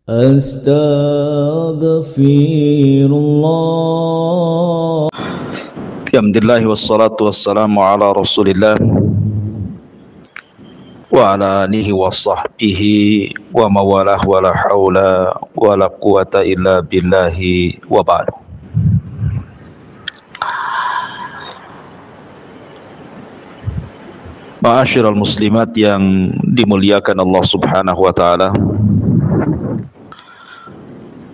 Astaghfirullah. Alhamdulillah wassalatu wassalamu ala Rasulillah wa ala alihi wa sahbihi wa mawalah wa la hawla wa la quwata illa billahi wa ba'du. Ma'asyiral muslimat yang dimuliakan Allah Subhanahu wa taala.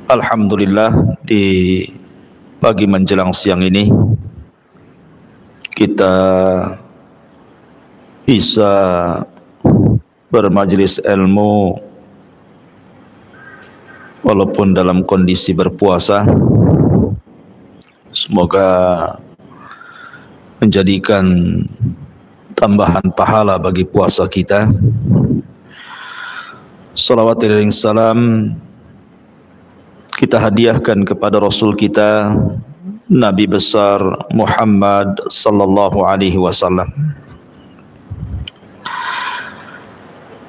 Alhamdulillah, di pagi menjelang siang ini kita bisa bermajelis ilmu walaupun dalam kondisi berpuasa. Semoga menjadikan tambahan pahala bagi puasa kita. Salawat dan salam kita hadiahkan kepada Rasul kita, Nabi besar Muhammad sallallahu alaihi wasallam.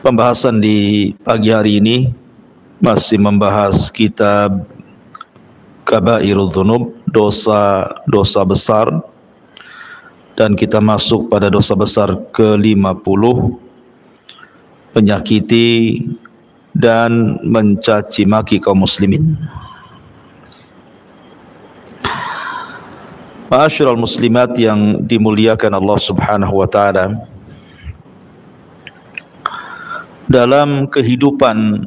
Pembahasan di pagi hari ini masih membahas kitab Kabairudz Dzunub, dosa-dosa besar, dan kita masuk pada dosa besar ke-50, menyakiti dan mencaci maki kaum muslimin. Ma'asyiral muslimat yang dimuliakan Allah Subhanahu wa taala, dalam kehidupan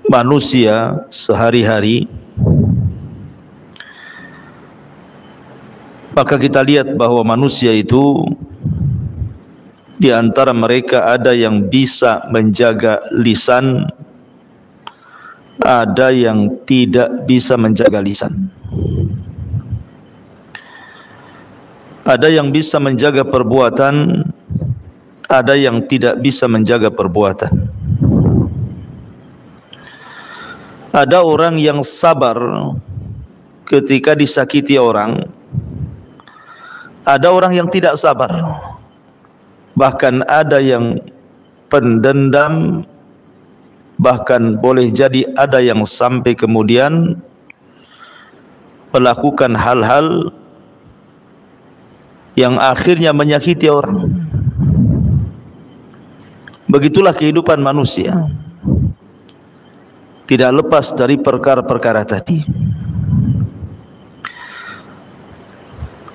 manusia sehari-hari, maka kita lihat bahwa manusia itu di antara mereka ada yang bisa menjaga lisan, ada yang tidak bisa menjaga lisan. Ada yang bisa menjaga perbuatan, ada yang tidak bisa menjaga perbuatan. Ada orang yang sabar ketika disakiti orang, ada orang yang tidak sabar. Bahkan ada yang pendendam, bahkan boleh jadi ada yang sampai kemudian melakukan hal-hal yang akhirnya menyakiti orang. Begitulah kehidupan manusia, tidak lepas dari perkara-perkara tadi.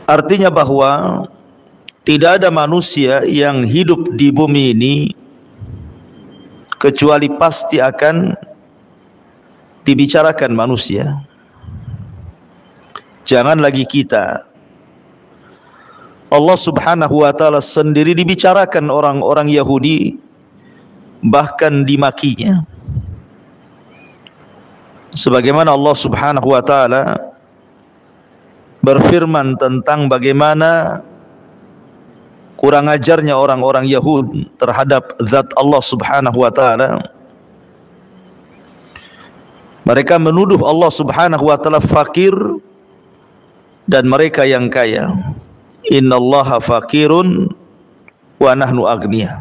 Artinya bahwa tidak ada manusia yang hidup di bumi ini kecuali pasti akan dibicarakan manusia. Jangan lagi kita, Allah Subhanahu wa taala sendiri dibicarakan orang-orang Yahudi, bahkan dimakinya. Sebagaimana Allah Subhanahu wa taala berfirman tentang bagaimana kurang ajarnya orang-orang Yahudi terhadap zat Allah Subhanahu wa taala. Mereka menuduh Allah Subhanahu wa taala fakir dan mereka yang kaya. Innallaha fakirun wa nahnu aghnia.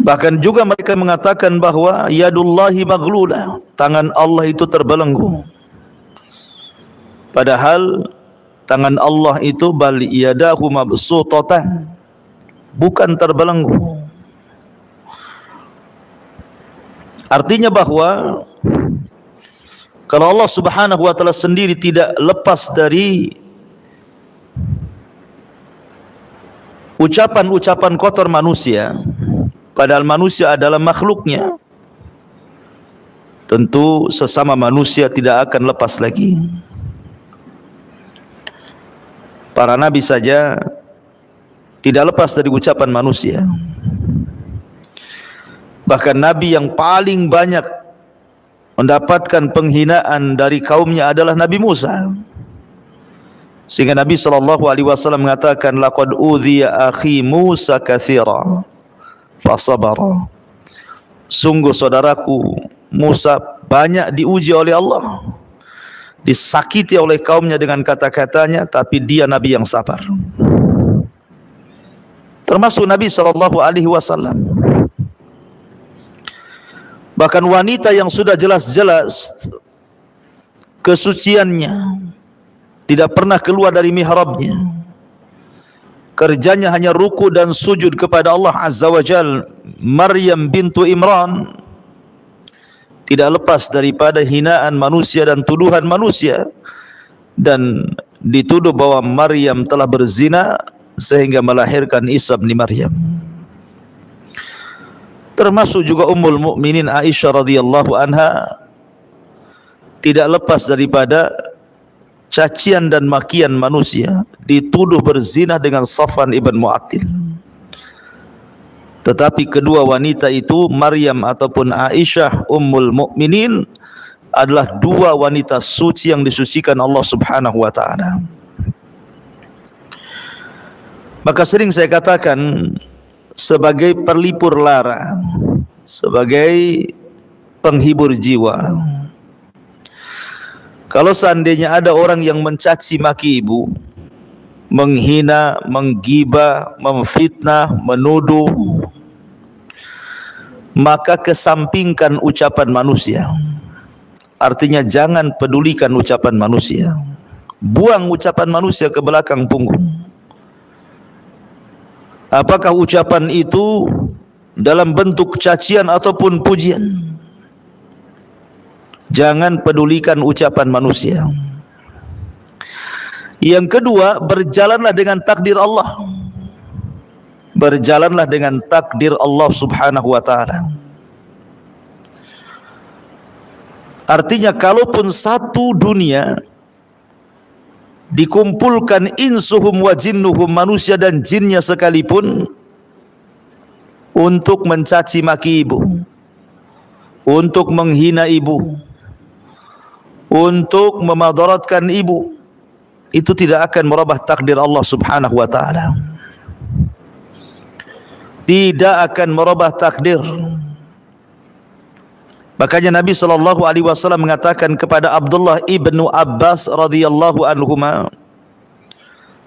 Bahkan juga mereka mengatakan bahwa yadullahi maghlulah, tangan Allah itu terbelenggu. Padahal tangan Allah itu bal yadahu mabsutatan, bukan terbelenggu. Artinya bahwa kalau Allah Subhanahu wa taala sendiri tidak lepas dari ucapan-ucapan kotor manusia, padahal manusia adalah makhluknya, tentu sesama manusia tidak akan lepas lagi. Para nabi saja tidak lepas dari ucapan manusia. Bahkan nabi yang paling banyak mendapatkan penghinaan dari kaumnya adalah Nabi Musa. Sehingga Nabi SAW mengatakan, laqad udhiya akhi Musa katsira fasabara. Sungguh saudaraku Musa banyak diuji oleh Allah, disakiti oleh kaumnya dengan kata-katanya, tapi dia Nabi yang sabar. Termasuk Nabi SAW. Bahkan wanita yang sudah jelas-jelas kesuciannya, tidak pernah keluar dari mihrabnya, kerjanya hanya ruku dan sujud kepada Allah Azza wa Jal, Maryam bintu Imran, tidak lepas daripada hinaan manusia dan tuduhan manusia, dan dituduh bahwa Maryam telah berzina sehingga melahirkan Isa bin Maryam. Termasuk juga Ummul Mukminin Aisyah radhiyallahu anha tidak lepas daripada cacian dan makian manusia, dituduh berzina dengan Safwan ibn Mu'attil. Tetapi kedua wanita itu, Maryam ataupun Aisyah Ummul Mukminin, adalah dua wanita suci yang disucikan Allah Subhanahu wa taala. Maka sering saya katakan sebagai perlipur lara, sebagai penghibur jiwa, kalau seandainya ada orang yang mencaci maki ibu, menghina, menggibah, memfitnah, menuduh, maka kesampingkan ucapan manusia. Artinya jangan pedulikan ucapan manusia, buang ucapan manusia ke belakang punggung. Apakah ucapan itu dalam bentuk cacian ataupun pujian, jangan pedulikan ucapan manusia. Yang kedua, berjalanlah dengan takdir Allah. Berjalanlah dengan takdir Allah Subhanahu wa taala. Artinya kalaupun satu dunia dikumpulkan insuhum wa jinnuhum, manusia dan jinnya sekalipun, untuk mencaci maki ibu, untuk menghina ibu, untuk memadaratkan ibu, itu tidak akan merubah takdir Allah Subhanahu wa taala. Tidak akan merubah takdir. Makanya Nabi SAW mengatakan kepada Abdullah ibnu Abbas radhiyallahu anhuma,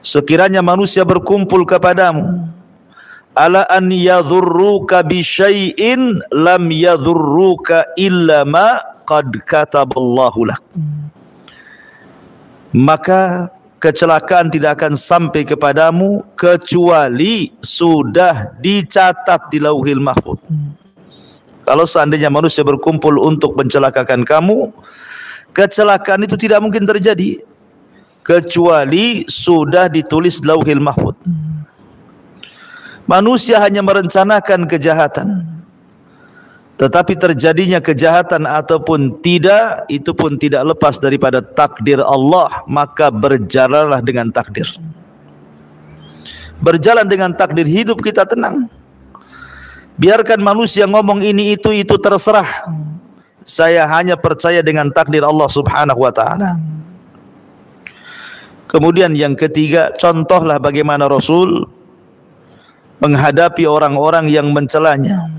sekiranya manusia berkumpul kepadamu, ala an yadhurruka bi syai'in lam yadhurruka illa ma qad kataballahu lak, maka kecelakaan tidak akan sampai kepadamu kecuali sudah dicatat di Lauhil Mahfuz. Kalau seandainya manusia berkumpul untuk mencelakakan kamu, kecelakaan itu tidak mungkin terjadi kecuali sudah ditulis di Lauhil Mahfuz. Manusia hanya merencanakan kejahatan, tetapi terjadinya kejahatan ataupun tidak, itu pun tidak lepas daripada takdir Allah. Maka berjalanlah dengan takdir. Berjalan dengan takdir, hidup kita tenang. Biarkan manusia ngomong ini itu terserah. Saya hanya percaya dengan takdir Allah Subhanahu wa taala. Kemudian yang ketiga, contohlah bagaimana Rasul menghadapi orang-orang yang mencelanya.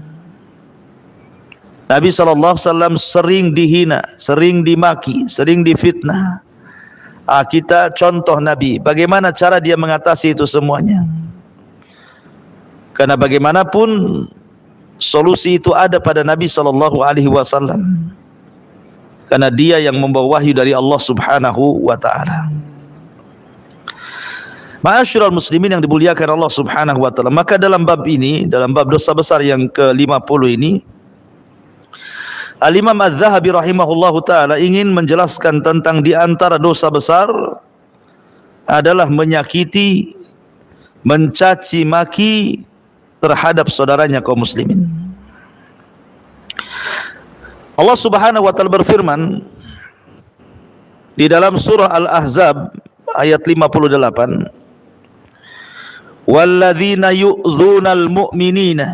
Nabi SAW sering dihina, sering dimaki, sering difitnah. Kita contoh Nabi, bagaimana cara dia mengatasi itu semuanya. Karena bagaimanapun solusi itu ada pada Nabi SAW, karena dia yang membawa wahyu dari Allah Subhanahu wa taala. Ma'asyiral muslimin yang dimuliakan Allah Subhanahu wa taala, maka dalam bab ini, dalam bab dosa besar yang ke-50 ini, Al-Imam Az-Zahabi rahimahullahu taala ingin menjelaskan tentang di antara dosa besar adalah menyakiti, mencaci maki terhadap saudaranya kaum muslimin. Allah Subhanahu wa taala berfirman di dalam surah Al-Ahzab ayat 58, walladzina yu'dzunal mu'minina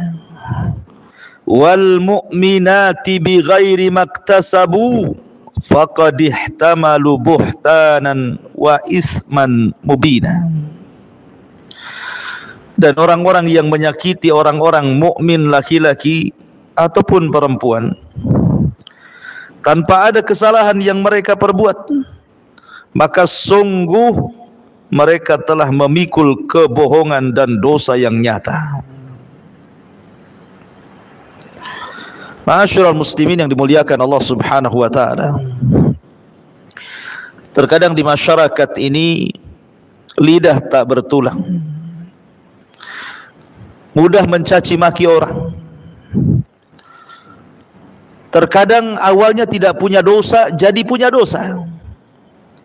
wal mu'minati bighairi maktasabu faqad ihtamalu buhtanan wa itsman mubina. Dan orang-orang yang menyakiti orang-orang mukmin laki-laki ataupun perempuan tanpa ada kesalahan yang mereka perbuat, maka sungguh mereka telah memikul kebohongan dan dosa yang nyata. Ma'asyiral muslimin yang dimuliakan Allah Subhanahu wa taala. Terkadang di masyarakat ini lidah tak bertulang, mudah mencaci maki orang. Terkadang awalnya tidak punya dosa, jadi punya dosa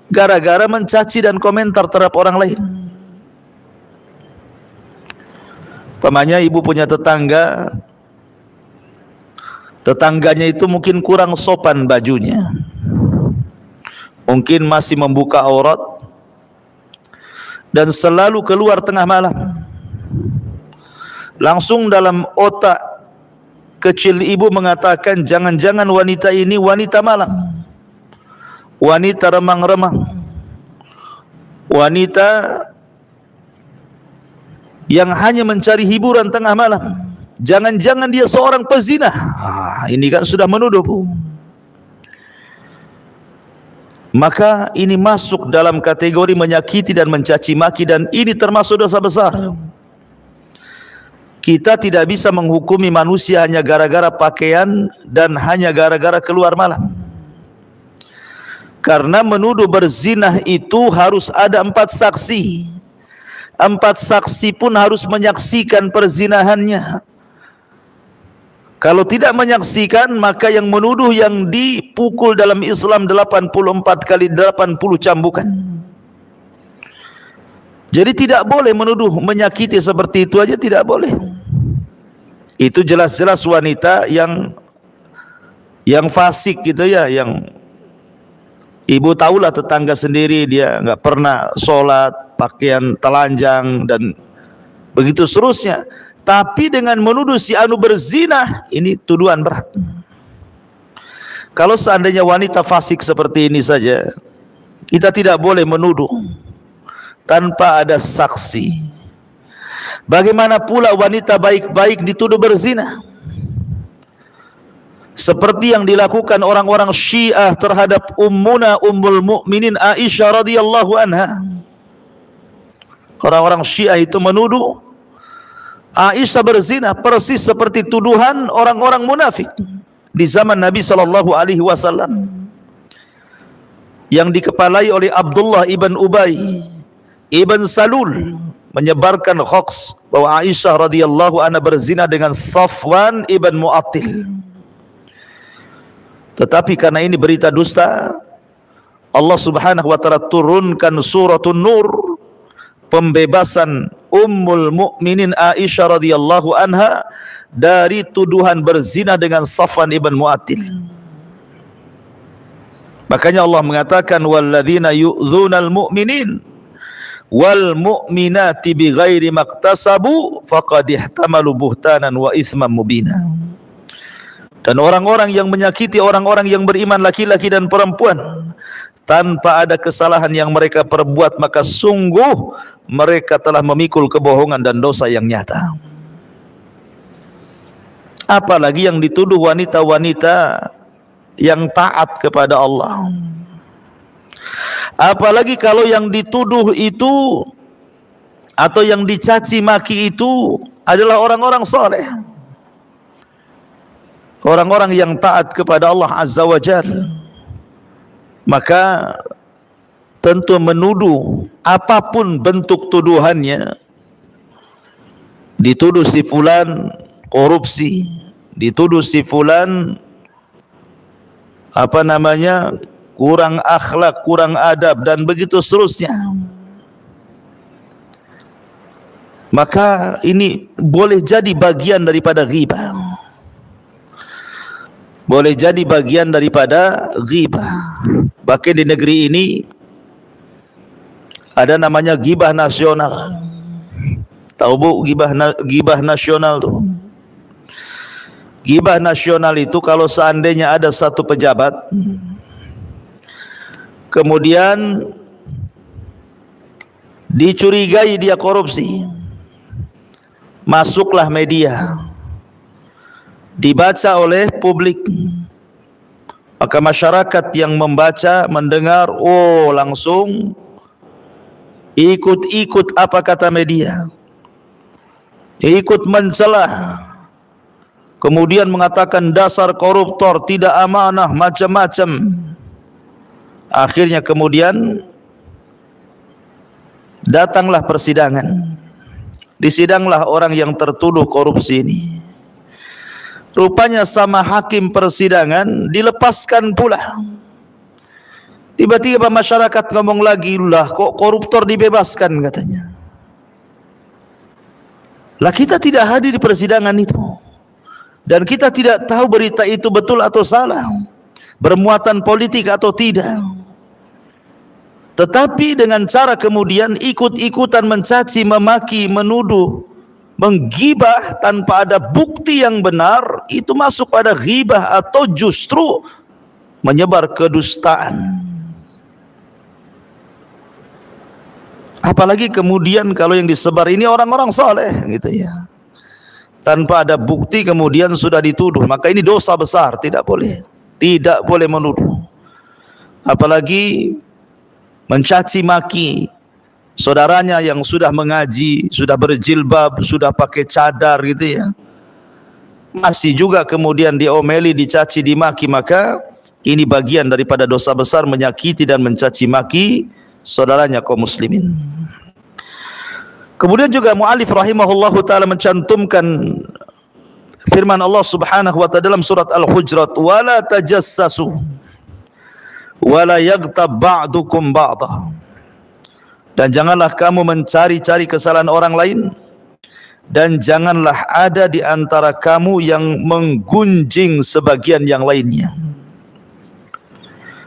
gara-gara mencaci dan komentar terhadap orang lain. Pamannya ibu punya tetangganya itu mungkin kurang sopan bajunya, mungkin masih membuka aurat dan selalu keluar tengah malam. Langsung dalam otak kecil ibu mengatakan, jangan-jangan wanita ini wanita malam, wanita remang-remang, wanita yang hanya mencari hiburan tengah malam. Jangan-jangan dia seorang pezina. Ini kan sudah menuduh, Bu. Maka ini masuk dalam kategori menyakiti dan mencaci maki, dan ini termasuk dosa besar. Kita tidak bisa menghukumi manusia hanya gara-gara pakaian dan hanya gara-gara keluar malam. Karena menuduh berzinah itu harus ada 4 saksi. 4 saksi pun harus menyaksikan perzinahannya. Kalau tidak menyaksikan, maka yang menuduh yang dipukul dalam Islam 84 kali 80 cambukan. Jadi tidak boleh menuduh menyakiti seperti itu aja, tidak boleh. Itu jelas-jelas wanita yang fasik gitu ya, yang ibu tahulah tetangga sendiri, dia nggak pernah sholat, pakaian telanjang dan begitu seterusnya. Tapi dengan menuduh si anu berzinah, ini tuduhan berat. Kalau seandainya wanita fasik seperti ini saja, kita tidak boleh menuduh tanpa ada saksi. Bagaimana pula wanita baik-baik dituduh berzina? Seperti yang dilakukan orang-orang Syiah terhadap Ummul Mukminin Aisyah radhiyallahu anha. Orang-orang Syiah itu menuduh Aisyah berzina persis seperti tuduhan orang-orang munafik di zaman Nabi sallallahu alaihi wasallam yang dikepalai oleh Abdullah ibn Ubay ibn Salul, menyebarkan hoax bahwa Aisyah radhiyallahu anha berzina dengan Safwan ibn Mu'attil. Tetapi karena ini berita dusta, Allah Subhanahu wa taala turunkan suratun Nur, pembebasan Ummul Mukminin Aisyah radhiyallahu anha dari tuduhan berzina dengan Safwan ibn Mu'attil. Makanya Allah mengatakan, walladzina yu'dzunal mu'minin wal mu'minati bighairi maktasabu faqad ihtamalu buhtanan wa itsman mubina. Dan orang-orang yang menyakiti orang-orang yang beriman laki-laki dan perempuan tanpa ada kesalahan yang mereka perbuat, maka sungguh mereka telah memikul kebohongan dan dosa yang nyata. Apalagi yang dituduh wanita-wanita yang taat kepada Allah. Apalagi kalau yang dituduh itu atau yang dicaci maki itu adalah orang-orang soleh, orang-orang yang taat kepada Allah Azza wa Jalla. Maka tentu menuduh apapun bentuk tuduhannya, dituduh si fulan korupsi, dituduh si fulan kurang akhlak, kurang adab dan begitu seterusnya, maka ini boleh jadi bagian daripada ghibah, boleh jadi bagian daripada ghibah. Bahkan di negeri ini ada namanya ghibah nasional. Tahu Bu ghibah nasional tuh? Ghibah nasional itu kalau seandainya ada satu pejabat kemudian dicurigai dia korupsi, masuklah media, dibaca oleh publik, maka masyarakat yang membaca, mendengar, langsung ikut-ikut apa kata media, ikut mencelah, kemudian mengatakan dasar koruptor, tidak amanah, macam-macam. Akhirnya kemudian datanglah persidangan. Disidanglah orang yang tertuduh korupsi ini. Rupanya sama hakim persidangan dilepaskan pula. Tiba-tiba masyarakat ngomong lagi, lah kok koruptor dibebaskan katanya. Lah kita tidak hadir di persidangan itu. Dan kita tidak tahu berita itu betul atau salah, bermuatan politik atau tidak. Tetapi dengan cara kemudian ikut-ikutan mencaci, memaki, menuduh, menggibah tanpa ada bukti yang benar, itu masuk pada ghibah atau justru menyebar kedustaan. Apalagi kemudian kalau yang disebar ini orang-orang saleh gitu ya. Tanpa ada bukti kemudian sudah dituduh, maka ini dosa besar, tidak boleh. Tidak boleh menuduh. Apalagi mencaci maki saudaranya yang sudah mengaji, sudah berjilbab, sudah pakai cadar gitu ya. Masih juga kemudian diomeli, dicaci, dimaki, maka ini bagian daripada dosa besar menyakiti dan mencaci maki saudaranya kaum muslimin. Kemudian juga mu'alif rahimahullahu ta'ala mencantumkan firman Allah subhanahu wa ta'ala dalam surat Al-Hujurat, wala tajassasu wala yaghtab ba'dukum ba'dah, dan janganlah kamu mencari-cari kesalahan orang lain, dan janganlah ada di antara kamu yang menggunjing sebagian yang lainnya.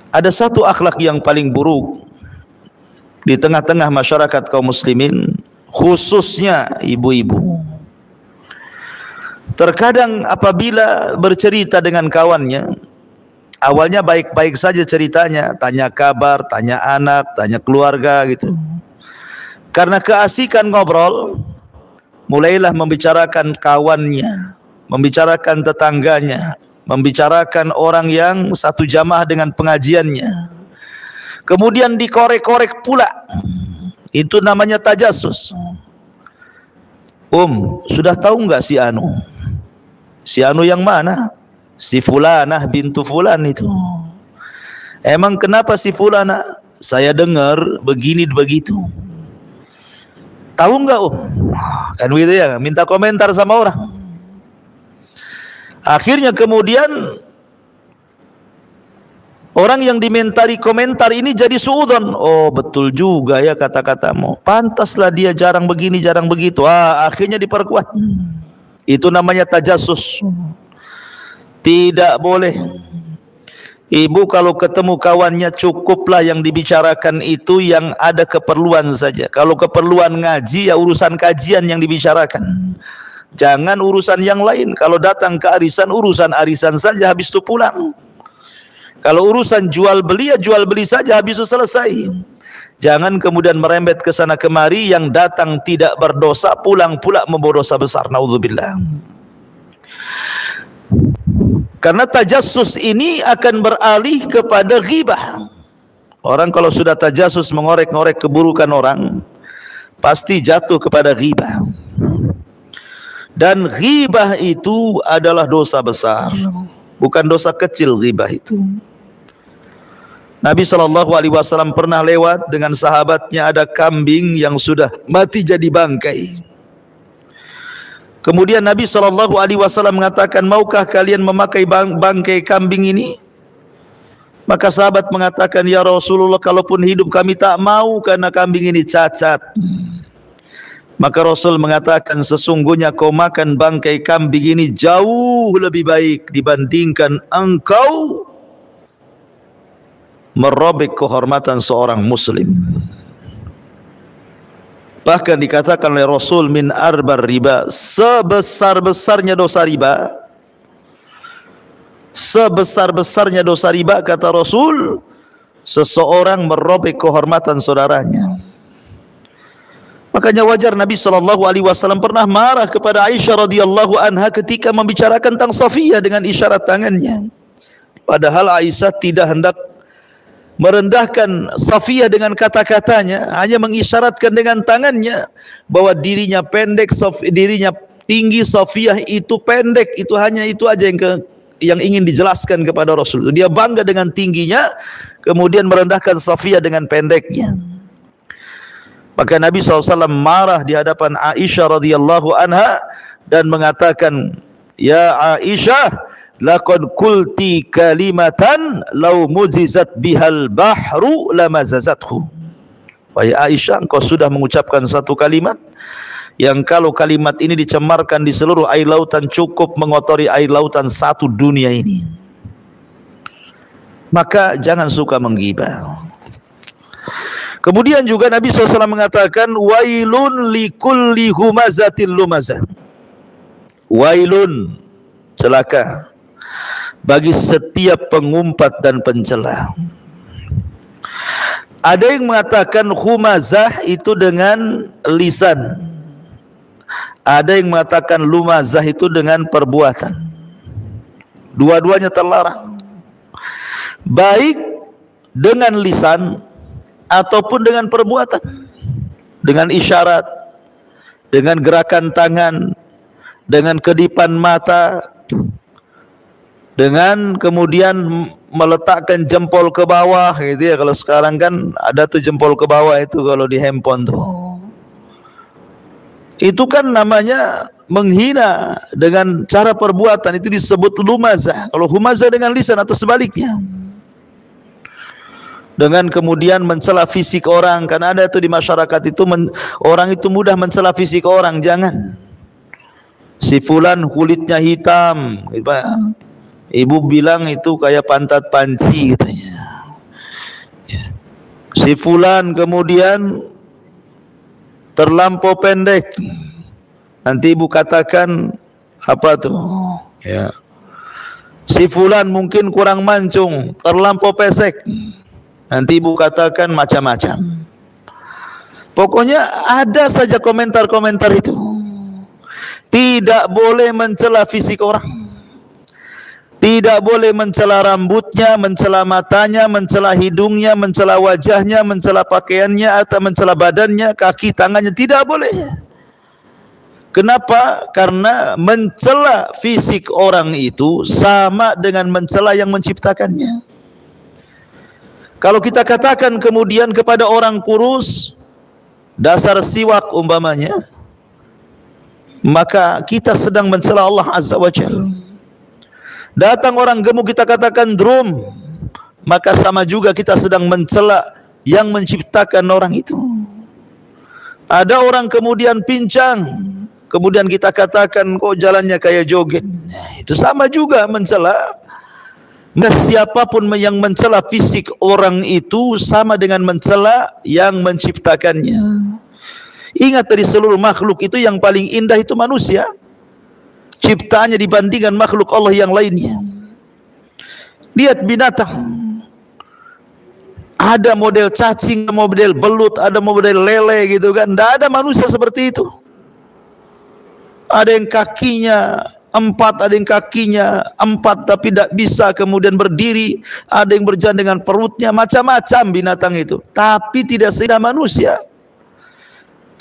Ada satu akhlak yang paling buruk di tengah-tengah masyarakat kaum muslimin, khususnya ibu-ibu. Terkadang apabila bercerita dengan kawannya, awalnya baik-baik saja ceritanya, tanya kabar, tanya anak, tanya keluarga gitu. Karena keasikan ngobrol, mulailah membicarakan kawannya, membicarakan tetangganya, membicarakan orang yang satu jamaah dengan pengajiannya. Kemudian dikorek-korek pula. Itu namanya tajassus. Sudah tahu enggak si Anu? Si Anu yang mana? Si Fulanah bintu Fulan itu. Emang kenapa si Fulanah? Saya dengar begini begitu. Tahu enggak Kan begitu ya, minta komentar sama orang. Akhirnya kemudian orang yang dimentari komentar ini jadi suudzon. Oh betul juga ya kata-katamu, pantaslah dia jarang begini jarang begitu. Akhirnya diperkuat. Itu namanya tajassus. Tidak boleh. Ibu kalau ketemu kawannya, cukuplah yang dibicarakan itu yang ada keperluan saja. Kalau keperluan ngaji, ya urusan kajian yang dibicarakan, jangan urusan yang lain. Kalau datang ke arisan, urusan arisan saja, habis itu pulang. Kalau urusan jual beli, ya jual beli saja, habis itu selesai. Jangan kemudian merembet ke sana kemari, yang datang tidak berdosa, pulang pula membawa dosa besar. Naudzubillah. Karena tajassus ini akan beralih kepada ghibah. Orang kalau sudah tajassus, mengorek-ngorek keburukan orang, pasti jatuh kepada ghibah. Dan ghibah itu adalah dosa besar, bukan dosa kecil ghibah itu. Nabi SAW pernah lewat dengan sahabatnya, ada kambing yang sudah mati jadi bangkai. Kemudian Nabi SAW mengatakan, maukah kalian memakai bangkai kambing ini? Maka sahabat mengatakan, ya Rasulullah, kalaupun hidup kami tak mau, karena kambing ini cacat. Maka Rasul mengatakan, sesungguhnya kau makan bangkai kambing ini jauh lebih baik dibandingkan engkau merobek kehormatan seorang muslim. Bahkan dikatakan oleh Rasul, min arbar riba, sebesar-besarnya dosa riba, sebesar-besarnya dosa riba, kata Rasul, seseorang merobek kehormatan saudaranya. Makanya wajar Nabi SAW pernah marah kepada Aisyah radhiyallahu anha ketika membicarakan tentang Safiyah dengan isyarat tangannya. Padahal Aisyah tidak hendak merendahkan Safiyah dengan kata-katanya, hanya mengisyaratkan dengan tangannya bahwa dirinya pendek, dirinya tinggi Safiyah itu pendek, itu hanya itu aja yang ingin dijelaskan kepada Rasul. Dia bangga dengan tingginya, kemudian merendahkan Safiyah dengan pendeknya. Maka Nabi SAW marah di hadapan Aisyah radhiyallahu anha dan mengatakan, "Ya Aisyah, laqad qulti kalimatan law muzizat bihal bahru lamazazathu." Wahai Aisyah, engkau sudah mengucapkan satu kalimat yang kalau kalimat ini dicemarkan di seluruh air lautan cukup mengotori air lautan satu dunia ini. Maka jangan suka menggibah. Kemudian juga Nabi SAW mengatakan, wailun likulli humazatil lumazah. Wailun, celaka bagi setiap pengumpat dan pencela. Ada yang mengatakan humazah itu dengan lisan, ada yang mengatakan lumazah itu dengan perbuatan. Dua-duanya terlarang, baik dengan lisan ataupun dengan perbuatan, dengan isyarat, dengan gerakan tangan, dengan kedipan mata, dengan kemudian meletakkan jempol ke bawah gitu ya. Kalau sekarang kan ada tuh jempol ke bawah itu kalau di handphone tuh. Itu kan namanya menghina dengan cara perbuatan, itu disebut lumazah. Kalau humazah dengan lisan atau sebaliknya. Dengan kemudian mencela fisik orang, karena ada tuh di masyarakat itu orang itu mudah mencela fisik orang. Jangan. Si fulan kulitnya hitam, ibu bilang itu kayak pantat panci katanya. Si fulan kemudian terlampau pendek, nanti ibu katakan apa tuh ya, si fulan mungkin kurang mancung, terlampau pesek, nanti ibu katakan macam-macam. Pokoknya ada saja komentar-komentar itu. Tidak boleh mencela fisik orang, tidak boleh mencela rambutnya, mencela matanya, mencela hidungnya, mencela wajahnya, mencela pakaiannya atau mencela badannya, kaki, tangannya, tidak boleh. Kenapa? Karena mencela fisik orang itu sama dengan mencela yang menciptakannya. Kalau kita katakan kemudian kepada orang kurus, dasar siwak umpamanya, maka kita sedang mencela Allah Azza wa Jalla. Datang orang gemuk kita katakan drum, maka sama juga kita sedang mencela yang menciptakan orang itu. Ada orang kemudian pincang, kemudian kita katakan kok jalannya kayak joget, itu sama juga mencela. Nah, siapapun yang mencela fisik orang itu sama dengan mencela yang menciptakannya. Ingat, dari seluruh makhluk itu yang paling indah itu manusia, ciptaannya dibandingkan makhluk Allah yang lainnya. Lihat binatang, ada model cacing, model belut, ada model lele gitu kan. Tidak ada manusia seperti itu. Ada yang kakinya 4, ada yang kakinya 4 tapi tidak bisa kemudian berdiri, ada yang berjalan dengan perutnya, macam-macam binatang itu, tapi tidak seindah manusia.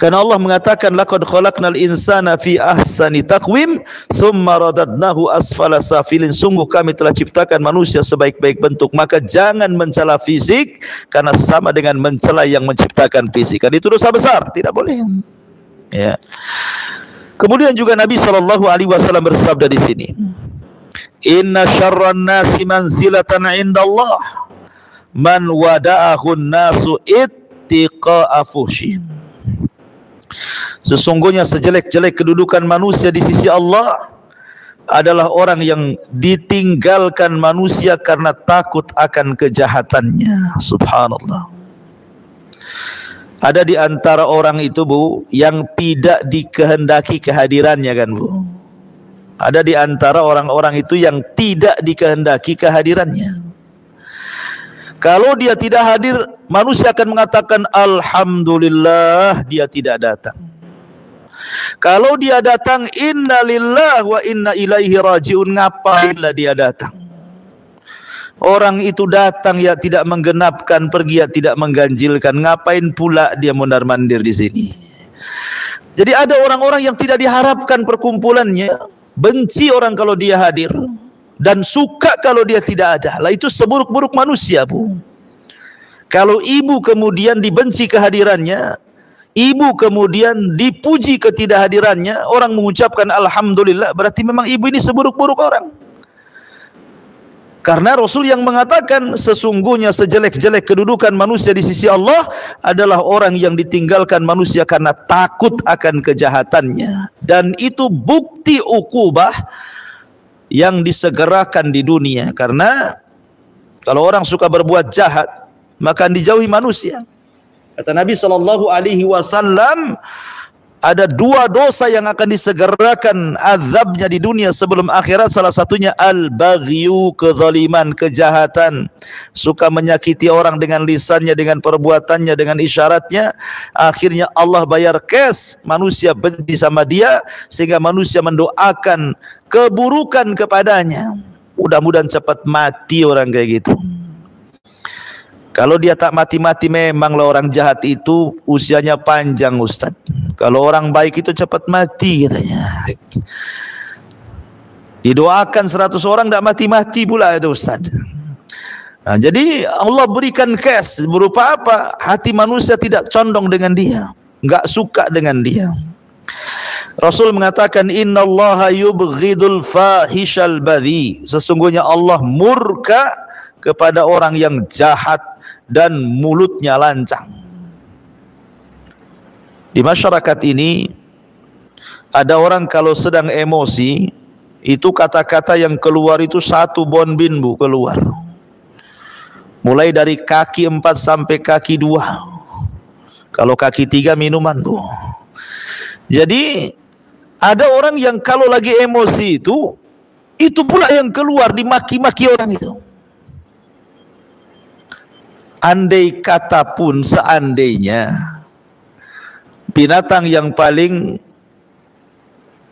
Karena Allah mengatakan laqad khalaqnal insana fi ahsani taqwim tsumma radadnahu asfala safilin. Sungguh kami telah ciptakan manusia sebaik-baik bentuk. Maka jangan mencela fisik karena sama dengan mencela yang menciptakan fisik. Kan itu dosa besar, tidak boleh. Ya. Kemudian juga Nabi SAW bersabda di sini, inna syarran nasi manzilatan indallah man wada'ahun nasu ittiqa'a fuhsyih. Sesungguhnya sejelek-jelek kedudukan manusia di sisi Allah adalah orang yang ditinggalkan manusia karena takut akan kejahatannya. Subhanallah. Ada di antara orang itu, Bu, yang tidak dikehendaki kehadirannya kan, Bu. Ada di antara orang-orang itu yang tidak dikehendaki kehadirannya. Kalau dia tidak hadir, manusia akan mengatakan alhamdulillah dia tidak datang. Kalau dia datang, inna lillahi wa inna ilaihi rajiun, ngapainlah dia datang? Orang itu datang ya tidak menggenapkan, pergi ya tidak mengganjilkan, ngapain pula dia mondar-mandir di sini? Jadi ada orang-orang yang tidak diharapkan perkumpulannya, benci orang kalau dia hadir, dan suka kalau dia tidak ada. Lah itu seburuk-buruk manusia, Bu. Kalau ibu kemudian dibenci kehadirannya, ibu kemudian dipuji ketidakhadirannya, orang mengucapkan alhamdulillah, berarti memang ibu ini seburuk-buruk orang. Karena Rasul yang mengatakan sesungguhnya sejelek-jelek kedudukan manusia di sisi Allah adalah orang yang ditinggalkan manusia karena takut akan kejahatannya. Dan itu bukti ukubah yang disegerakan di dunia. Karena kalau orang suka berbuat jahat, maka dijauhi manusia. Kata Nabi SAW, ada dua dosa yang akan disegerakan azabnya di dunia sebelum akhirat. Salah satunya al-baghyu, kezaliman, kejahatan. Suka menyakiti orang dengan lisannya, dengan perbuatannya, dengan isyaratnya. Akhirnya Allah bayar cash, manusia benci sama dia, sehingga manusia mendoakan keburukan kepadanya. Mudah-mudahan cepat mati orang kayak gitu. Kalau dia tak mati-mati, memanglah orang jahat itu usianya panjang, Ustaz. Kalau orang baik itu cepat mati katanya. Didoakan 100 orang tak mati-mati pula itu, Ustaz. Nah, jadi Allah berikan cash berupa apa? Hati manusia tidak condong dengan dia, enggak suka dengan dia. Rasul mengatakan innallaha yubghidul fahishal badhi. Sesungguhnya Allah murka kepada orang yang jahat dan mulutnya lancang. Di masyarakat ini ada orang kalau sedang emosi, itu kata-kata yang keluar itu satu bonbin, Bu, keluar. Mulai dari kaki 4 sampai kaki 2. Kalau kaki 3 minuman, Bu. Jadi ada orang yang kalau lagi emosi itu pula yang keluar, dimaki-maki orang itu. Andai kata pun seandainya binatang yang paling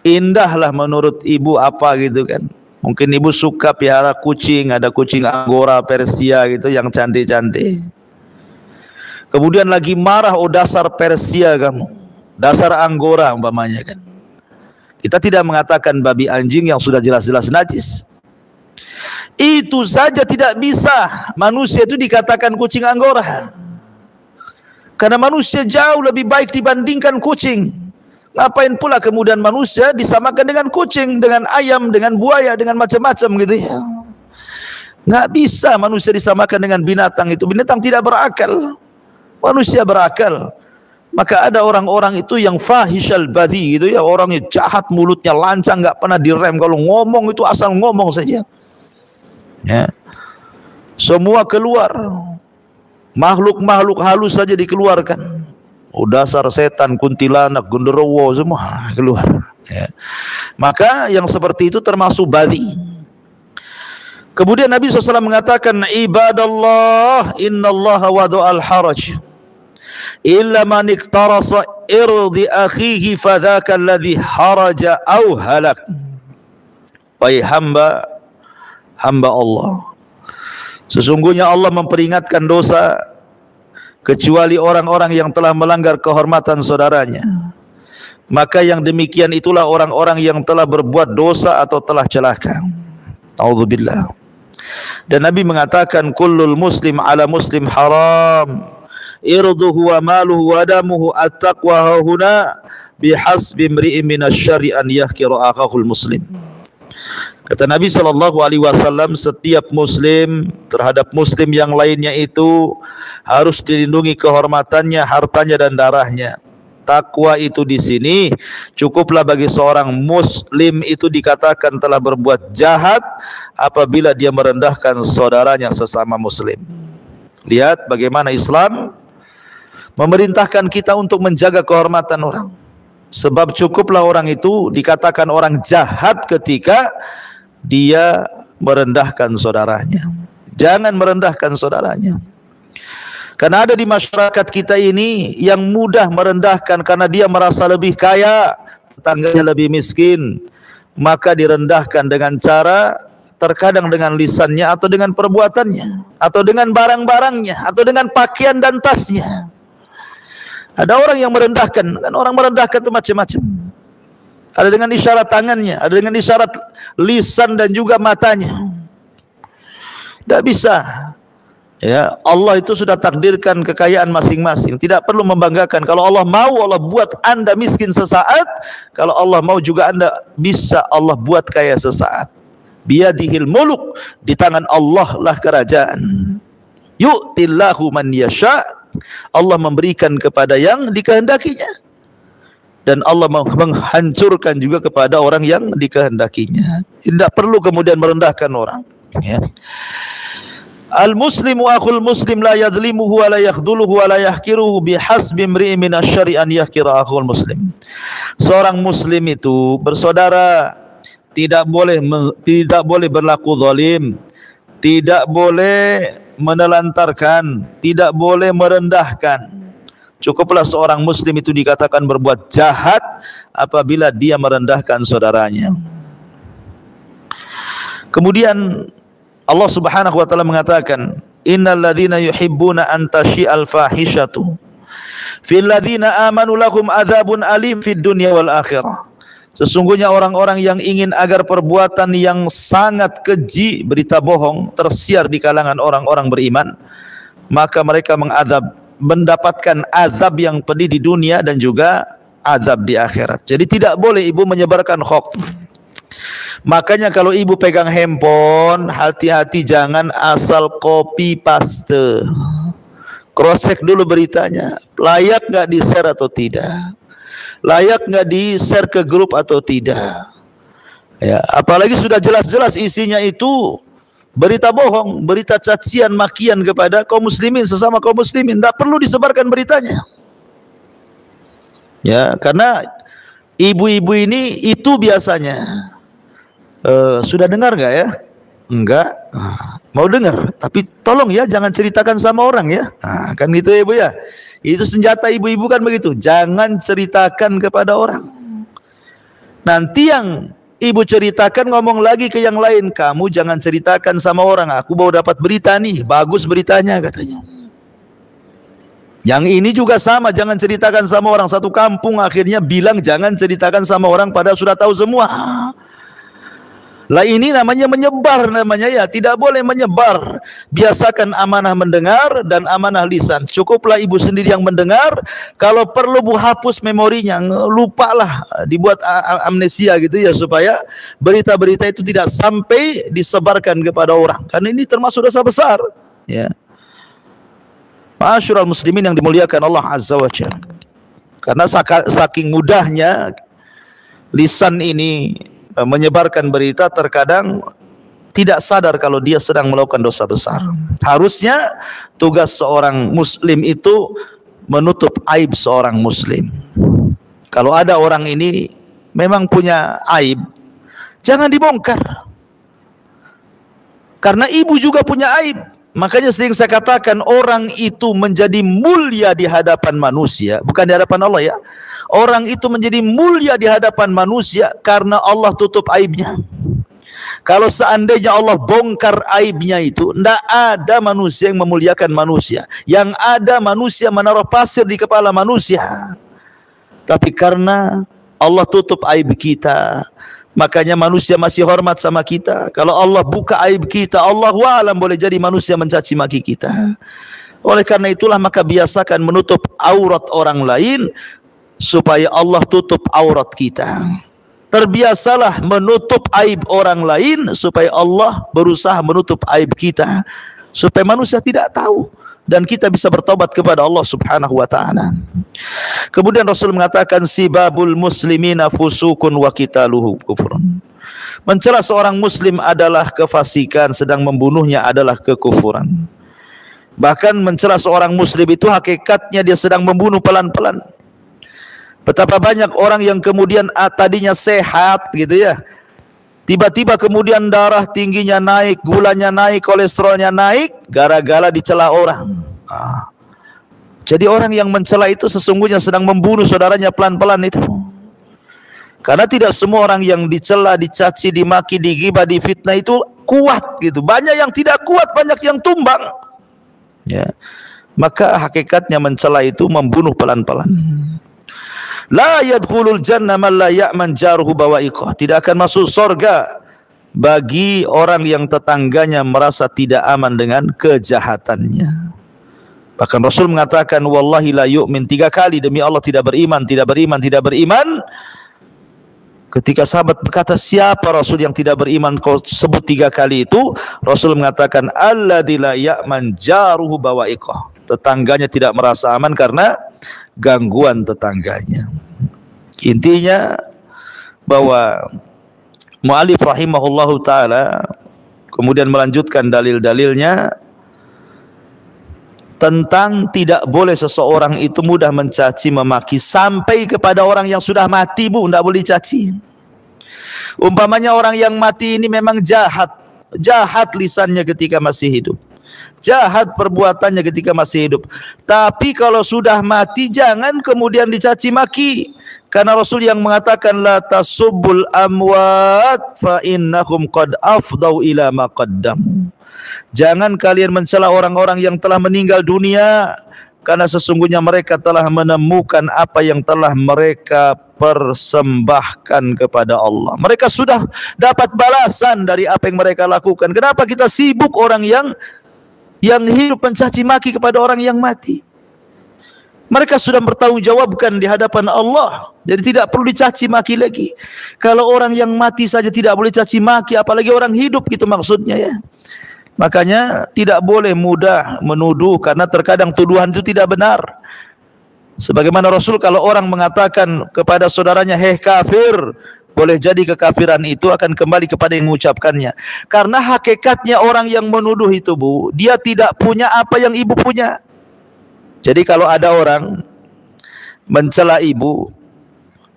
indah lah menurut ibu apa gitu kan. Mungkin ibu suka piara kucing, ada kucing Angora, Persia gitu yang cantik-cantik. Kemudian lagi marah, oh dasar Persia kamu, dasar Angora umpamanya kan. Kita tidak mengatakan babi anjing yang sudah jelas-jelas najis. Itu saja tidak bisa manusia itu dikatakan kucing Angora. Karena manusia jauh lebih baik dibandingkan kucing. Ngapain pula kemudian manusia disamakan dengan kucing, dengan ayam, dengan buaya, dengan macam-macam gitu ya. Nggak bisa manusia disamakan dengan binatang itu. Binatang tidak berakal, manusia berakal. Maka ada orang-orang itu yang fahishal badhi gitu ya, orangnya jahat, mulutnya lancang, nggak pernah direm. Kalau ngomong itu asal ngomong saja. Ya. Semua keluar, makhluk-makhluk halus saja dikeluarkan. Oh dasar setan, kuntilanak, genderuwo semua keluar. Ya. Maka yang seperti itu termasuk badhi. Kemudian Nabi SAW mengatakan, ibadallah innallaha wadu'al haraj illa man iktarasa irdi akhihi fadhaka alladhi haraja au halak. Wahai hamba Allah, sesungguhnya Allah memperingatkan dosa kecuali orang-orang yang telah melanggar kehormatan saudaranya. Maka yang demikian itulah orang-orang yang telah berbuat dosa atau telah celaka. A'udzubillah. Dan Nabi mengatakan kullul muslim ala muslim haram irduhu wa maluhu wa damuhu at-taqwa huna bihasbi imri'in minasyarri an yahkira akhahul muslim. Kata Nabi SAW, setiap muslim terhadap muslim yang lainnya itu harus dilindungi kehormatannya, hartanya dan darahnya. Takwa itu di sini cukuplah bagi seorang muslim itu dikatakan telah berbuat jahat apabila dia merendahkan saudaranya sesama muslim. Lihat bagaimana Islam memerintahkan kita untuk menjaga kehormatan orang. Sebab cukuplah orang itu dikatakan orang jahat ketika dia merendahkan saudaranya. Jangan merendahkan saudaranya. Karena ada di masyarakat kita ini yang mudah merendahkan karena dia merasa lebih kaya, tetangganya lebih miskin, maka direndahkan dengan cara terkadang dengan lisannya atau dengan perbuatannya atau dengan barang-barangnya atau dengan pakaian dan tasnya. Ada orang yang merendahkan, kan orang merendahkan itu macam-macam. Ada dengan isyarat tangannya, ada dengan isyarat lisan dan juga matanya. Tidak bisa. Ya, Allah itu sudah takdirkan kekayaan masing-masing. Tidak perlu membanggakan. Kalau Allah mau, Allah buat anda miskin sesaat. Kalau Allah mau juga anda bisa Allah buat kaya sesaat. Biyadihil muluk, di tangan Allah lah kerajaan. Yu'tillahu man yasha', Allah memberikan kepada yang dikehendakinya, dan Allah menghancurkan juga kepada orang yang dikehendakinya. Tidak perlu kemudian merendahkan orang, ya. Al-muslimu akhul muslim la yadhlimuhu wa la yakhdhuluhu wa la yahkiruhu bihasbi imri'in min asy-syar'i an yahkira akhul muslim. Seorang muslim itu bersaudara tidak boleh berlaku zalim, tidak boleh menelantarkan, tidak boleh merendahkan. Cukuplah seorang muslim itu dikatakan berbuat jahat apabila dia merendahkan saudaranya. Kemudian Allah Subhanahu wa taala mengatakan, innal ladzina yuhibbuna an tashi'al fahishatu fil ladzina amanu lahum adzabun alim fid dunya wal akhirah. Sesungguhnya orang-orang yang ingin agar perbuatan yang sangat keji, berita bohong, tersiar di kalangan orang-orang beriman, maka mereka mendapatkan azab yang pedih di dunia dan juga azab di akhirat. Jadi tidak boleh ibu menyebarkan hoax. Makanya kalau ibu pegang handphone, hati-hati jangan asal copy paste. Cross check dulu beritanya, layak nggak di share atau tidak, layak nggak di share ke grup atau tidak. Ya, apalagi sudah jelas-jelas isinya itu berita bohong, berita cacian makian kepada kaum muslimin, sesama kaum muslimin, tidak perlu disebarkan beritanya. Ya, karena ibu-ibu ini itu biasanya sudah dengar nggak ya? Enggak. Mau dengar, tapi tolong ya jangan ceritakan sama orang ya. Kan gitu ya ibu ya. Itu senjata ibu-ibu kan begitu. Jangan ceritakan kepada orang. Nanti yang ibu ceritakan ngomong lagi ke yang lain, kamu jangan ceritakan sama orang. Aku baru dapat berita nih, bagus beritanya katanya. Yang ini juga sama, jangan ceritakan sama orang. Satu kampung akhirnya bilang jangan ceritakan sama orang padahal sudah tahu semua. Lah ini namanya menyebar namanya ya, tidak boleh menyebar. Biasakan amanah mendengar dan amanah lisan. Cukuplah ibu sendiri yang mendengar, kalau perlu bu hapus memorinya, lupalah, dibuat amnesia gitu ya, supaya berita-berita itu tidak sampai disebarkan kepada orang. Karena ini termasuk dosa besar, ya. Ma'asyiral muslimin yang dimuliakan Allah Azza wa Jalla. Karena saking mudahnya lisan ini menyebarkan berita, terkadang tidak sadar kalau dia sedang melakukan dosa besar. Harusnya tugas seorang muslim itu menutup aib seorang muslim. Kalau ada orang ini memang punya aib, jangan dibongkar. Karena ibu juga punya aib. Makanya sering saya katakan, orang itu menjadi mulia di hadapan manusia, bukan di hadapan Allah ya. Orang itu menjadi mulia di hadapan manusia karena Allah tutup aibnya. Kalau seandainya Allah bongkar aibnya itu, tidak ada manusia yang memuliakan manusia. Yang ada manusia menaruh pasir di kepala manusia. Tapi karena Allah tutup aib kita, makanya manusia masih hormat sama kita. Kalau Allah buka aib kita, Allahu a'lam, boleh jadi manusia mencaci maki kita. Oleh karena itulah maka biasakan menutup aurat orang lain supaya Allah tutup aurat kita. Terbiasalah menutup aib orang lain supaya Allah berusaha menutup aib kita, supaya manusia tidak tahu dan kita bisa bertobat kepada Allah Subhanahu wa taala. Kemudian Rasul mengatakan, sibabul muslimina fusukun wa qitaluhu kufrun. Mencela seorang muslim adalah kefasikan, sedang membunuhnya adalah kekufuran. Bahkan mencela seorang muslim itu hakikatnya dia sedang membunuh pelan-pelan. Betapa banyak orang yang kemudian tadinya sehat gitu ya, tiba-tiba kemudian darah tingginya naik, gulanya naik, kolesterolnya naik, gara-gara dicela orang. Jadi orang yang mencela itu sesungguhnya sedang membunuh saudaranya pelan-pelan itu. Karena tidak semua orang yang dicela, dicaci, dimaki, digibah, difitnah itu kuat gitu. Banyak yang tidak kuat, banyak yang tumbang. Ya. maka hakikatnya mencela itu membunuh pelan-pelan. La yadkhulul jannah man la ya'man jaruhu bawa'iqah. Tidak akan masuk surga bagi orang yang tetangganya merasa tidak aman dengan kejahatannya. Bahkan Rasul mengatakan wallahi la yu'min 3 kali, demi Allah tidak beriman, tidak beriman, tidak beriman. Ketika sahabat berkata, siapa Rasul yang tidak beriman? Kau sebut 3 kali itu. Rasul mengatakan alladzi la ya'man jaruhu bawa'iqah. Tetangganya tidak merasa aman karena gangguan tetangganya. Intinya bahwa mu'allif rahimahullahu ta'ala kemudian melanjutkan dalil-dalilnya tentang tidak boleh seseorang itu mudah mencaci memaki sampai kepada orang yang sudah mati, Bu, tidak boleh caci. Umpamanya orang yang mati ini memang jahat lisannya ketika masih hidup, jahat perbuatannya ketika masih hidup, tapi kalau sudah mati jangan kemudian dicaci maki, karena Rasul yang mengatakan la tasubbul amwat fa innahum qad afdau ila ma qaddamu. Jangan kalian mencela orang-orang yang telah meninggal dunia, karena sesungguhnya mereka telah menemukan apa yang telah mereka persembahkan kepada Allah. Mereka sudah dapat balasan dari apa yang mereka lakukan. Kenapa kita sibuk orang yang hidup mencaci maki kepada orang yang mati? Mereka sudah bertanggungjawabkan di hadapan Allah, jadi tidak perlu dicaci maki lagi. Kalau orang yang mati saja tidak boleh caci maki, apalagi orang hidup, gitu maksudnya ya. Makanya tidak boleh mudah menuduh, karena terkadang tuduhan itu tidak benar. Sebagaimana Rasul kalau orang mengatakan kepada saudaranya hei kafir, boleh jadi kekafiran itu akan kembali kepada yang mengucapkannya. Karena hakikatnya orang yang menuduh itu, Bu, dia tidak punya apa yang ibu punya. Jadi kalau ada orang mencela ibu,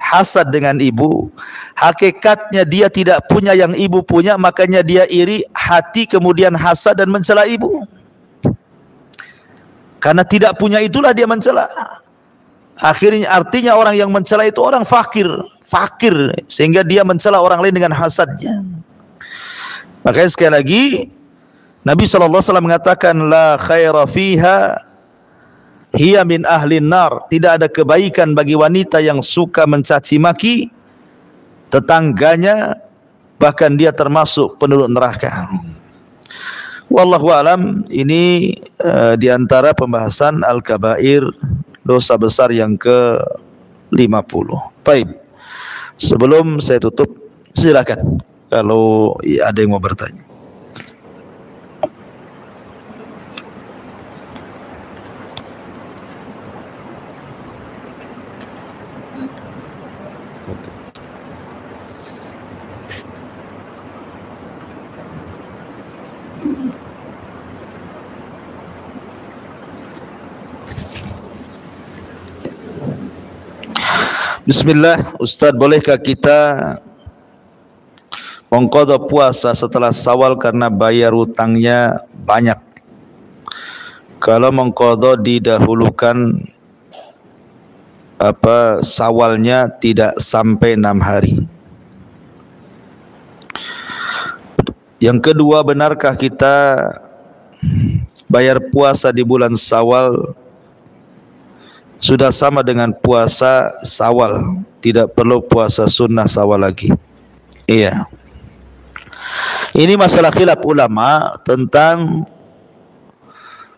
hasad dengan ibu, hakikatnya dia tidak punya yang ibu punya, makanya dia iri hati, kemudian hasad dan mencela ibu. Karena tidak punya itulah dia mencela. Akhirnya artinya orang yang mencela itu orang fakir, sehingga dia mencela orang lain dengan hasadnya. Makanya sekali lagi Nabi SAW mengatakan la khaira fiha hiya min ahlin nar. Tidak ada kebaikan bagi wanita yang suka mencaci maki tetangganya, bahkan dia termasuk penduduk neraka. Wallahu alam. Ini diantara pembahasan al-kabair, dosa besar yang ke-50. Baik, sebelum saya tutup, silakan kalau ada yang mau bertanya. Bismillah, Ustaz, bolehkah kita mengqadha puasa setelah Syawal karena bayar hutangnya banyak? Kalau mengqadha didahulukan Syawalnya tidak sampai 6 hari. Yang kedua, benarkah kita bayar puasa di bulan Syawal sudah sama dengan puasa Syawal, tidak perlu puasa sunnah Syawal lagi? Iya. Ini masalah khilaf ulama tentang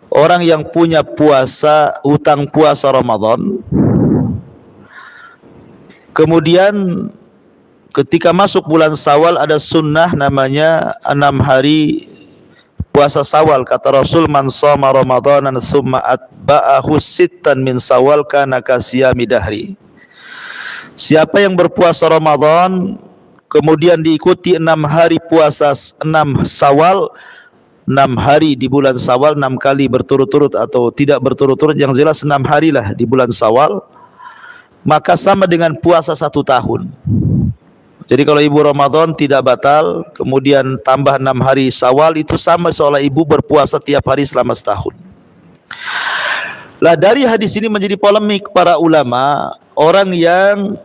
orang yang punya puasa, hutang puasa Ramadan, kemudian ketika masuk bulan Syawal ada sunnah namanya 6 hari puasa Syawal. Kata Rasul, man shoma Ramadanan tsumma atba'ahu sittan min Syawal kana kasiyami dahri. Siapa yang berpuasa Ramadan kemudian diikuti 6 hari puasa 6 Syawal, 6 hari di bulan Syawal, 6 kali berturut-turut atau tidak berturut-turut, yang jelas 6 hari lah di bulan Syawal, maka sama dengan puasa 1 tahun. Jadi kalau ibu Ramadan tidak batal, kemudian tambah 6 hari Syawal, itu sama seolah ibu berpuasa tiap hari selama setahun. Lah dari hadis ini menjadi polemik para ulama, orang yang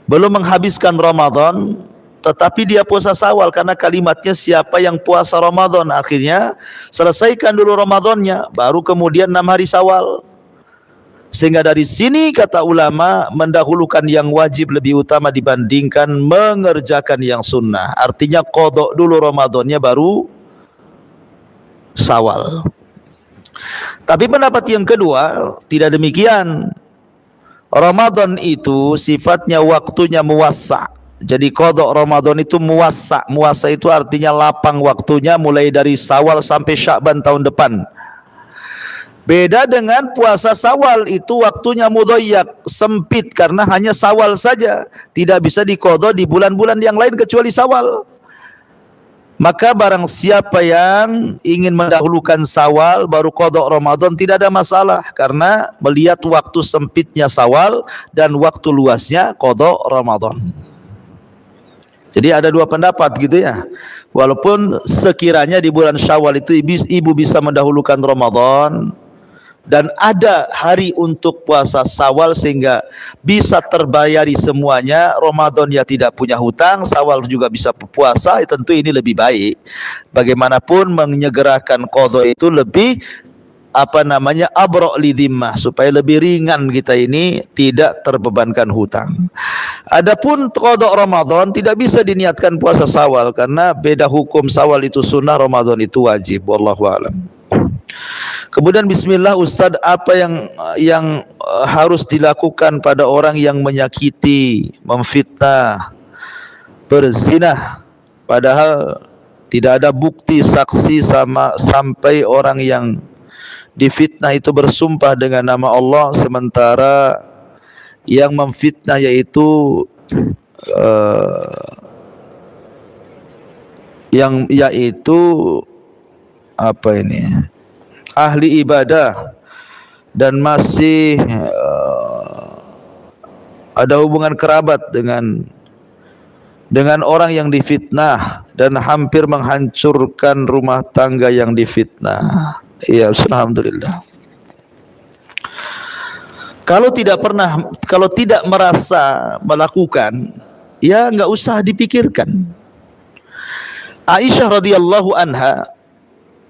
belum menghabiskan Ramadan tetapi dia puasa Syawal karena kalimatnya siapa yang puasa Ramadan. Akhirnya selesaikan dulu Ramadannya, baru kemudian 6 hari Syawal. Sehingga dari sini kata ulama, mendahulukan yang wajib lebih utama dibandingkan mengerjakan yang sunnah. Artinya qadha dulu Ramadannya baru Syawal. Tapi pendapat yang kedua tidak demikian. Ramadan itu sifatnya waktunya muwassa'. Jadi qadha Ramadan itu muwassa'. Muwassa' itu artinya lapang waktunya mulai dari Syawal sampai Sya'ban tahun depan. Beda dengan puasa Syawal, itu waktunya mudayyak, sempit karena hanya Syawal saja. Tidak bisa diqadha di bulan-bulan yang lain kecuali Syawal. Maka barang siapa yang ingin mendahulukan Syawal baru qadha Ramadan tidak ada masalah, karena melihat waktu sempitnya Syawal dan waktu luasnya qadha Ramadan. Jadi ada dua pendapat gitu ya. Walaupun sekiranya di bulan Syawal itu ibu bisa mendahulukan Ramadan, dan ada hari untuk puasa Syawal sehingga bisa terbayari semuanya, Ramadan ya tidak punya hutang, Syawal juga bisa puasa, tentu ini lebih baik. Bagaimanapun menyegerakan qadha itu lebih abra' lidhimmah, supaya lebih ringan kita ini tidak terbebankan hutang. Adapun qadha Ramadan tidak bisa diniatkan puasa Syawal karena beda hukum. Syawal itu sunnah, Ramadan itu wajib. Wallahu a'lam. Kemudian bismillah Ustaz, apa yang harus dilakukan pada orang yang menyakiti, memfitnah, berzina, padahal tidak ada bukti saksi sampai orang yang difitnah itu bersumpah dengan nama Allah, sementara yang memfitnah yaitu ahli ibadah dan masih ada hubungan kerabat dengan orang yang difitnah dan hampir menghancurkan rumah tangga yang difitnah. Ya, alhamdulillah. Kalau tidak merasa melakukan, ya enggak usah dipikirkan. Aisyah radhiyallahu anha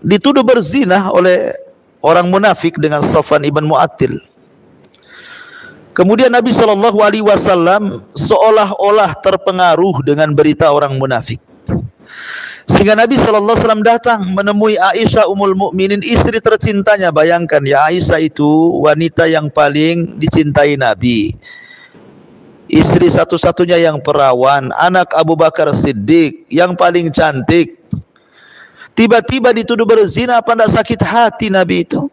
dituduh berzina oleh orang munafik dengan Safwan ibn Mu'attil. Kemudian Nabi SAW seolah-olah terpengaruh dengan berita orang munafik, sehingga Nabi SAW datang menemui Aisyah Ummul Mukminin, istri tercintanya. Bayangkan ya, Aisyah itu wanita yang paling dicintai Nabi, istri satu-satunya yang perawan, anak Abu Bakar Siddiq yang paling cantik. Tiba-tiba dituduh berzina, apa tidak sakit hati Nabi itu?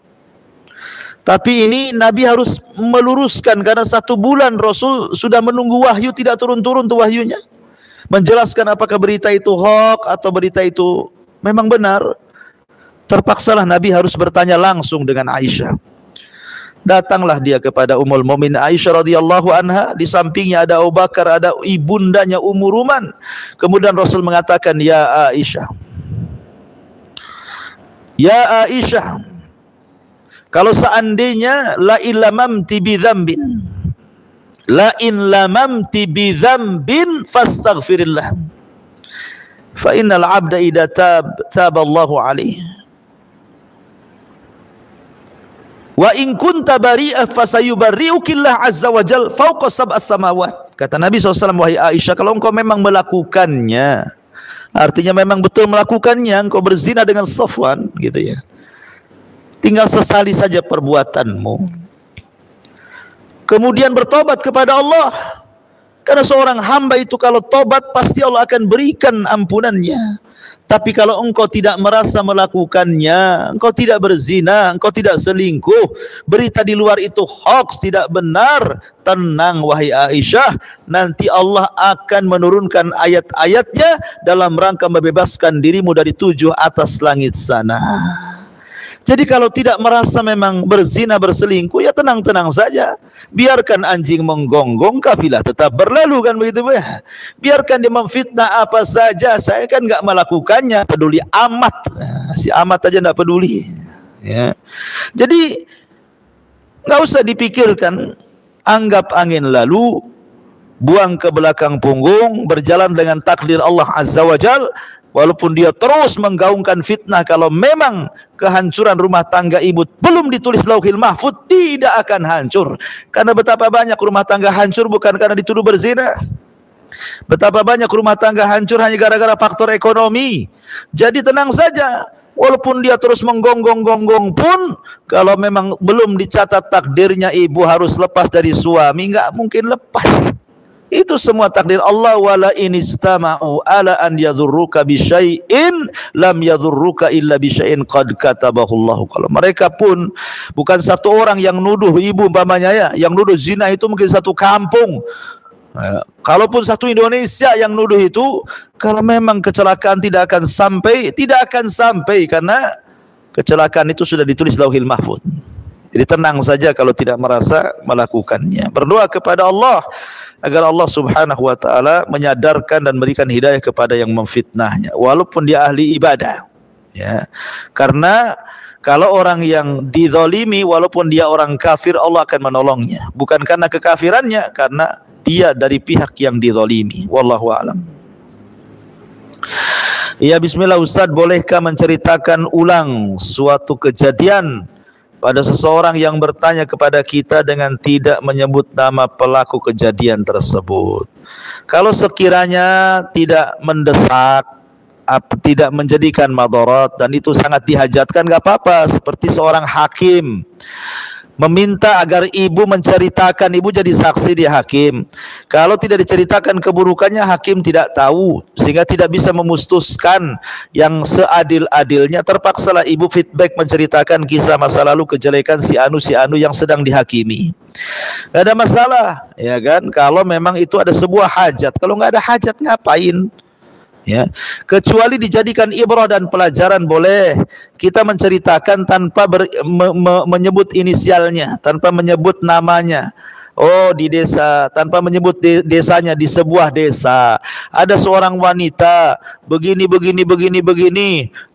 Tapi ini Nabi harus meluruskan, karena 1 bulan Rasul sudah menunggu wahyu, tidak turun-turun tuh wahyunya, menjelaskan apakah berita itu hoax atau berita itu memang benar. Terpaksalah Nabi harus bertanya langsung dengan Aisyah. Datanglah dia kepada Ummul Mukminin Aisyah radhiyallahu anha, di sampingnya ada Abu Bakar, ada ibundanya Ummu Ruman. Kemudian Rasul mengatakan, ya Aisyah, ya Aisyah, kalau seandainya la in lamamti bi dzambin fastaghfirillah fa innal 'abda idza taba Allahu 'alaihi wa in kunta bari'ah fasayubarri'ukillah 'azza wa jalla fawqa sab'as samawat. Kata Nabi SAW, wahai Aisyah, kalau engkau memang melakukannya, artinya memang betul melakukannya, engkau berzina dengan Safwan gitu ya, tinggal sesali saja perbuatanmu, kemudian bertobat kepada Allah. Karena seorang hamba itu kalau tobat pasti Allah akan berikan ampunannya. Tapi kalau engkau tidak merasa melakukannya, engkau tidak berzina, engkau tidak selingkuh, berita di luar itu hoax, tidak benar, tenang wahai Aisyah, nanti Allah akan menurunkan ayat-ayatnya dalam rangka membebaskan dirimu dari 7 atas langit sana. Jadi kalau tidak merasa memang berzina, berselingkuh, ya tenang-tenang saja. Biarkan anjing menggonggong, kafilah tetap berlalu, kan begitu ya. Biarkan dia memfitnah apa saja, saya kan enggak melakukannya, peduli amat. Si amat aja enggak peduli. Ya. Jadi enggak usah dipikirkan, anggap angin lalu, buang ke belakang punggung, berjalan dengan takdir Allah Azza wa Jal. Walaupun dia terus menggaungkan fitnah, kalau memang kehancuran rumah tangga ibu belum ditulis Lauhil Mahfuz, tidak akan hancur. Karena betapa banyak rumah tangga hancur bukan karena dituduh berzina. Betapa banyak rumah tangga hancur hanya gara-gara faktor ekonomi. Jadi tenang saja, walaupun dia terus menggonggong-gonggong pun, kalau memang belum dicatat takdirnya ibu harus lepas dari suami, enggak mungkin lepas. Itu semua takdir Allah. Wala in istama'u ala an yadhurruka bi syai'in lam yadhurruka illa bi syai'in qad katabahu Allah. Kalau mereka pun bukan satu orang yang nuduh ibu umpamanya ya, yang nuduh zina itu mungkin satu kampung. Kalaupun satu Indonesia yang nuduh itu, kalau memang kecelakaan tidak akan sampai karena kecelakaan itu sudah ditulis Lauhil Mahfuz. Jadi tenang saja kalau tidak merasa melakukannya. Berdoa kepada Allah agar Allah Subhanahu wa taala menyadarkan dan memberikan hidayah kepada yang memfitnahnya walaupun dia ahli ibadah. Ya. Karena kalau orang yang dizalimi walaupun dia orang kafir, Allah akan menolongnya. Bukan karena kekafirannya, karena dia dari pihak yang dizalimi. Wallahu a'lam. Ya, bismillah Ustaz, bolehkah menceritakan ulang suatu kejadian pada seseorang yang bertanya kepada kita dengan tidak menyebut nama pelaku kejadian tersebut? Kalau sekiranya tidak mendesak, tidak menjadikan madarat, dan itu sangat dihajatkan, gak apa-apa. Seperti seorang hakim meminta agar ibu menceritakan, ibu jadi saksi di hakim. Kalau tidak diceritakan keburukannya, hakim tidak tahu, sehingga tidak bisa memutuskan yang seadil-adilnya. Terpaksalah ibu feedback menceritakan kisah masa lalu kejelekan si anu yang sedang dihakimi. Gak ada masalah, ya kan? Kalau memang itu ada sebuah hajat. Kalau nggak ada hajat, ngapain? Ya, kecuali dijadikan ibrah dan pelajaran, boleh kita menceritakan tanpa menyebut inisialnya, tanpa menyebut namanya. Oh, di desa, tanpa menyebut desanya, di sebuah desa ada seorang wanita begini,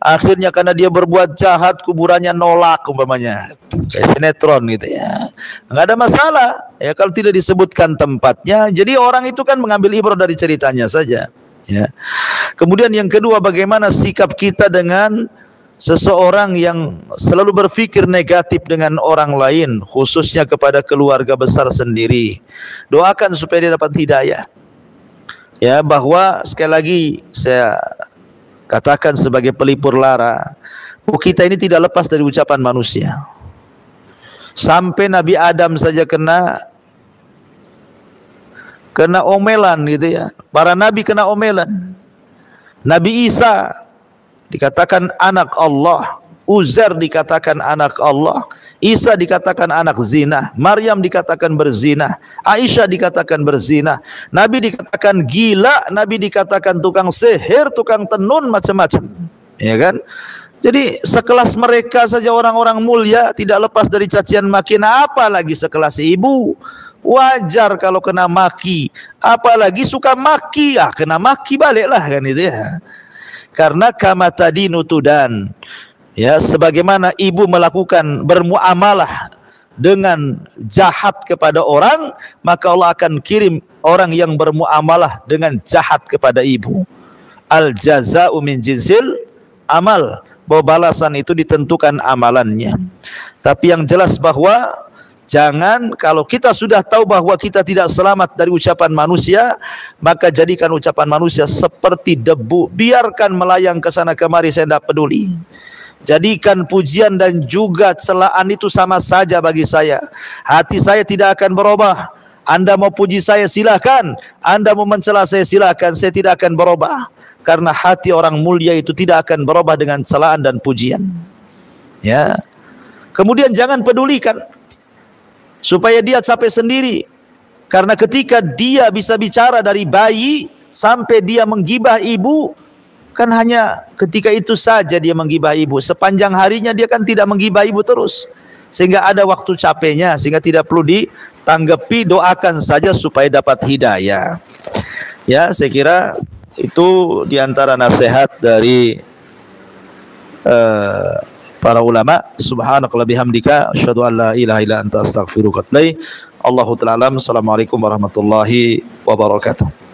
akhirnya karena dia berbuat jahat kuburannya nolak umpamanya, kayak sinetron gitu ya. Nggak ada masalah ya kalau tidak disebutkan tempatnya. Jadi orang itu kan mengambil ibrah dari ceritanya saja. Ya. Kemudian yang kedua, bagaimana sikap kita dengan seseorang yang selalu berpikir negatif dengan orang lain, khususnya kepada keluarga besar sendiri. Doakan supaya dia dapat hidayah. Ya, bahwa sekali lagi saya katakan sebagai pelipur lara, kita ini tidak lepas dari ucapan manusia. Sampai Nabi Adam saja kena omelan gitu ya. Para nabi kena omelan. Nabi Isa dikatakan anak Allah, Uzair dikatakan anak Allah, Isa dikatakan anak zina, Maryam dikatakan berzina, Aisyah dikatakan berzina, Nabi dikatakan gila, Nabi dikatakan tukang sihir, tukang tenun, macam-macam. Ya kan? Jadi sekelas mereka saja orang-orang mulia tidak lepas dari cacian makian, apalagi sekelas ibu. Wajar kalau kena maki, apalagi suka maki, kena maki baliklah kan itu ya. Karena kama tadinu tudan, ya, sebagaimana ibu melakukan bermuamalah dengan jahat kepada orang, maka Allah akan kirim orang yang bermuamalah dengan jahat kepada ibu. Al jaza'u min jinsil amal, bahwa balasan itu ditentukan amalannya. Tapi yang jelas bahwa jangan, kalau kita sudah tahu bahwa kita tidak selamat dari ucapan manusia, maka jadikan ucapan manusia seperti debu, biarkan melayang ke sana kemari, saya tidak peduli. Jadikan pujian dan juga celaan itu sama saja bagi saya. Hati saya tidak akan berubah. Anda mau puji saya silakan, Anda mau mencela saya silakan, saya tidak akan berubah. Karena hati orang mulia itu tidak akan berubah dengan celaan dan pujian. Ya. Kemudian jangan pedulikan supaya dia capek sendiri. Karena ketika dia bisa bicara dari bayi sampai dia menggibah ibu, kan hanya ketika itu saja dia menggibah ibu. Sepanjang harinya dia kan tidak menggibah ibu terus, sehingga ada waktu capeknya, sehingga tidak perlu ditanggapi. Doakan saja supaya dapat hidayah. Ya, saya kira itu diantara nasihat dari para ulama. Subhanakallahumma bihamdika asyhadu an la ilaha illa anta astaghfiruka wa atubu ilaik. Allahu ta'ala alam. Assalamualaikum warahmatullahi wabarakatuh.